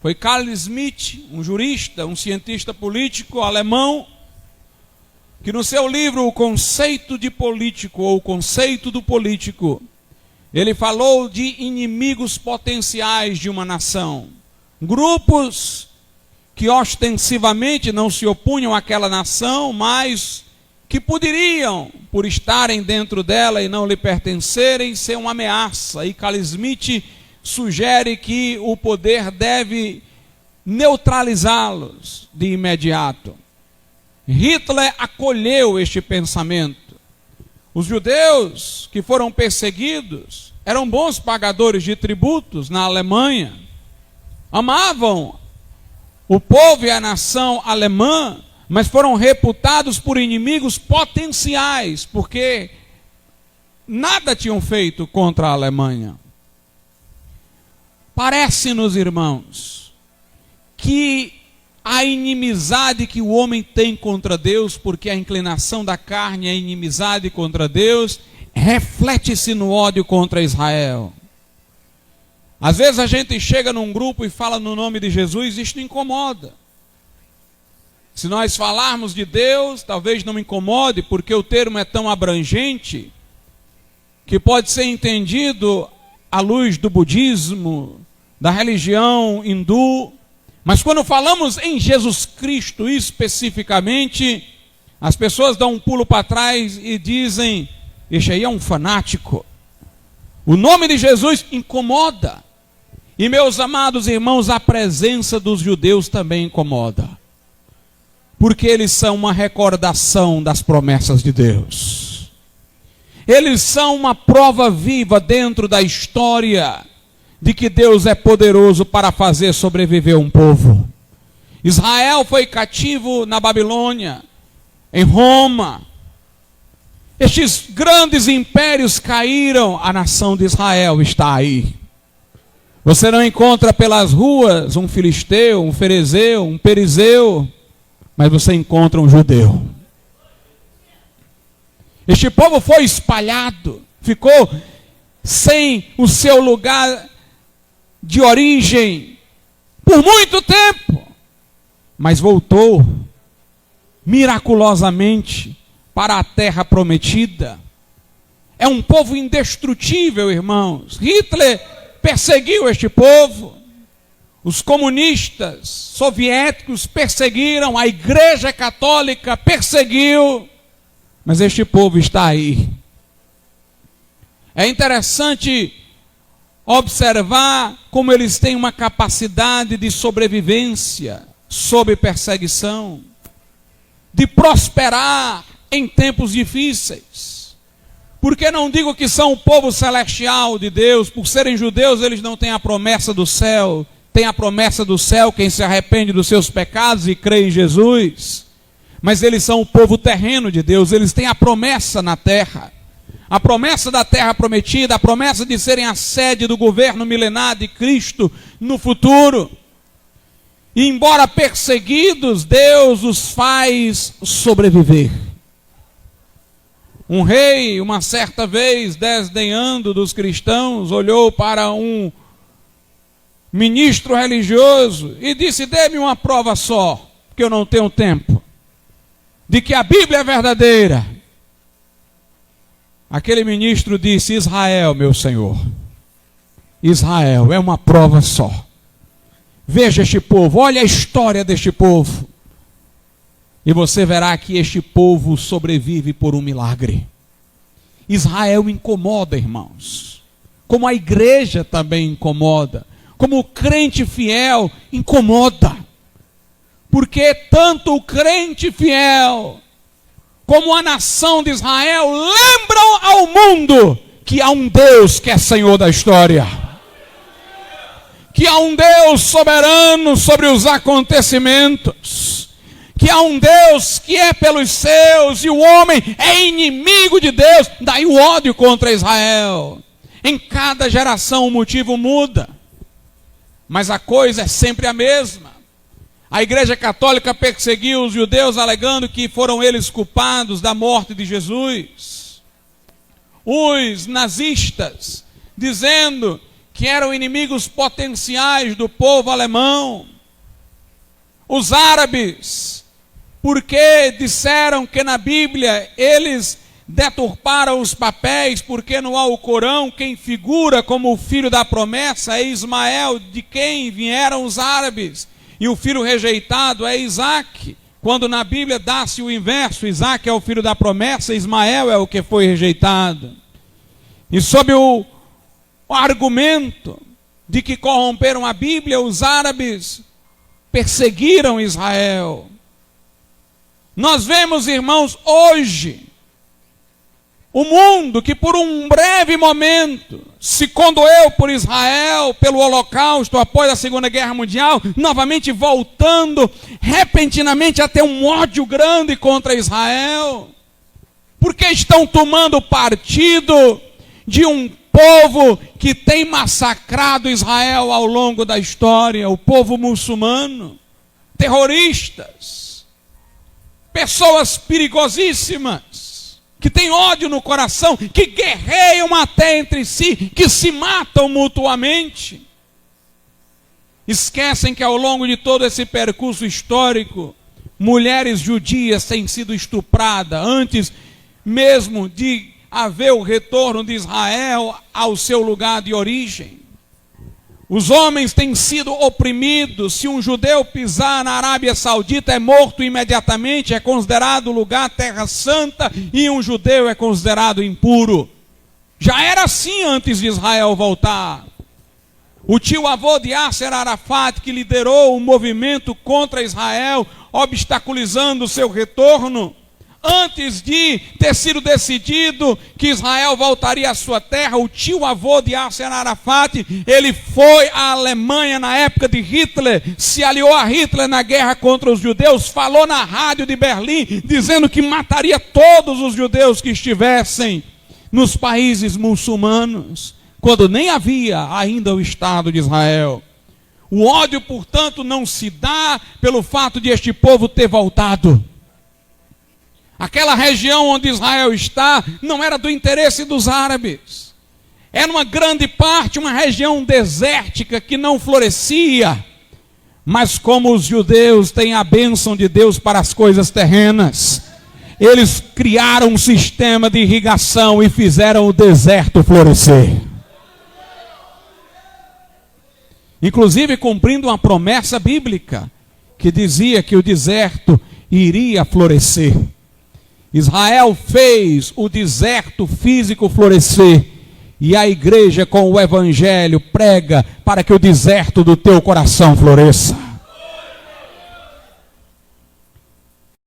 Foi Carl Schmitt, um jurista, um cientista político alemão, que no seu livro O Conceito de Político, ou O Conceito do Político, ele falou de inimigos potenciais de uma nação. Grupos que ostensivamente não se opunham àquela nação, mas que poderiam, por estarem dentro dela e não lhe pertencerem, ser uma ameaça. E Carl Schmitt sugere que o poder deve neutralizá-los de imediato. Hitler acolheu este pensamento. Os judeus que foram perseguidos eram bons pagadores de tributos na Alemanha, amavam o povo e a nação alemã, mas foram reputados por inimigos potenciais, porque nada tinham feito contra a Alemanha. Parece-nos, irmãos, que a inimizade que o homem tem contra Deus, porque a inclinação da carne é inimizade contra Deus, reflete-se no ódio contra Israel. Às vezes a gente chega num grupo e fala no nome de Jesus, isto incomoda. Se nós falarmos de Deus, talvez não incomode, porque o termo é tão abrangente, que pode ser entendido à luz do budismo, da religião hindu. Mas quando falamos em Jesus Cristo especificamente, as pessoas dão um pulo para trás e dizem, este aí é um fanático. O nome de Jesus incomoda. E meus amados irmãos, a presença dos judeus também incomoda. Porque eles são uma recordação das promessas de Deus. Eles são uma prova viva dentro da história de que Deus é poderoso para fazer sobreviver um povo. Israel foi cativo na Babilônia, em Roma. Estes grandes impérios caíram, a nação de Israel está aí. Você não encontra pelas ruas um filisteu, um ferezeu, um perizeu, mas você encontra um judeu. Este povo foi espalhado, ficou sem o seu lugar de origem por muito tempo, mas voltou miraculosamente para a terra prometida. É um povo indestrutível, irmãos. Hitler perseguiu este povo. Os comunistas soviéticos perseguiram, a Igreja Católica perseguiu, mas este povo está aí. É interessante observar como eles têm uma capacidade de sobrevivência sob perseguição, de prosperar em tempos difíceis. Porque não digo que são o povo celestial de Deus, por serem judeus eles não têm a promessa do céu. Tem a promessa do céu quem se arrepende dos seus pecados e crê em Jesus. Mas eles são o povo terreno de Deus, eles têm a promessa na terra. A promessa da terra prometida, a promessa de serem a sede do governo milenar de Cristo no futuro. E embora perseguidos, Deus os faz sobreviver. Um rei, uma certa vez, desdenhando dos cristãos, olhou para um ministro religioso e disse: dê-me uma prova só, porque eu não tenho tempo, de que a Bíblia é verdadeira. Aquele ministro disse: Israel, meu senhor, Israel é uma prova só. Veja este povo, olha a história deste povo, e você verá que este povo sobrevive por um milagre. Israel incomoda, irmãos, como a igreja também incomoda, como o crente fiel incomoda, porque tanto o crente fiel como a nação de Israel lembram ao mundo que há um Deus que é Senhor da história, que há um Deus soberano sobre os acontecimentos, que há um Deus que é pelos seus e o homem é inimigo de Deus. Daí o ódio contra Israel. Em cada geração o motivo muda, mas a coisa é sempre a mesma. A Igreja Católica perseguiu os judeus alegando que foram eles culpados da morte de Jesus. Os nazistas dizendo que eram inimigos potenciais do povo alemão. Os árabes, porque disseram que na Bíblia eles deturparam os papéis, porque no Alcorão quem figura como o filho da promessa é Ismael, de quem vieram os árabes, e o filho rejeitado é Isaque, quando na Bíblia dá-se o inverso, Isaque é o filho da promessa, Ismael é o que foi rejeitado. E sob o argumento de que corromperam a Bíblia, os árabes perseguiram Israel. Nós vemos, irmãos, hoje, o mundo que por um breve momento se condoeu por Israel, pelo Holocausto, após a Segunda Guerra Mundial, novamente voltando repentinamente a ter um ódio grande contra Israel, porque estão tomando partido de um povo que tem massacrado Israel ao longo da história, o povo muçulmano, terroristas, pessoas perigosíssimas, que têm ódio no coração, que guerreiam até entre si, que se matam mutuamente. Esquecem que ao longo de todo esse percurso histórico, mulheres judias têm sido estupradas antes mesmo de haver o retorno de Israel ao seu lugar de origem. Os homens têm sido oprimidos. Se um judeu pisar na Arábia Saudita, é morto imediatamente, é considerado lugar terra santa, e um judeu é considerado impuro. Já era assim antes de Israel voltar. O tio-avô de Yasser Arafat, que liderou o movimento contra Israel, obstaculizando o seu retorno, antes de ter sido decidido que Israel voltaria à sua terra, o tio-avô de Yasser Arafat, ele foi à Alemanha na época de Hitler, se aliou a Hitler na guerra contra os judeus, falou na rádio de Berlim, dizendo que mataria todos os judeus que estivessem nos países muçulmanos, quando nem havia ainda o Estado de Israel. O ódio, portanto, não se dá pelo fato de este povo ter voltado. Aquela região onde Israel está não era do interesse dos árabes. Era uma grande parte, uma região desértica que não florescia. Mas como os judeus têm a bênção de Deus para as coisas terrenas, eles criaram um sistema de irrigação e fizeram o deserto florescer. Inclusive cumprindo uma promessa bíblica que dizia que o deserto iria florescer. Israel fez o deserto físico florescer, e a igreja com o evangelho prega para que o deserto do teu coração floresça.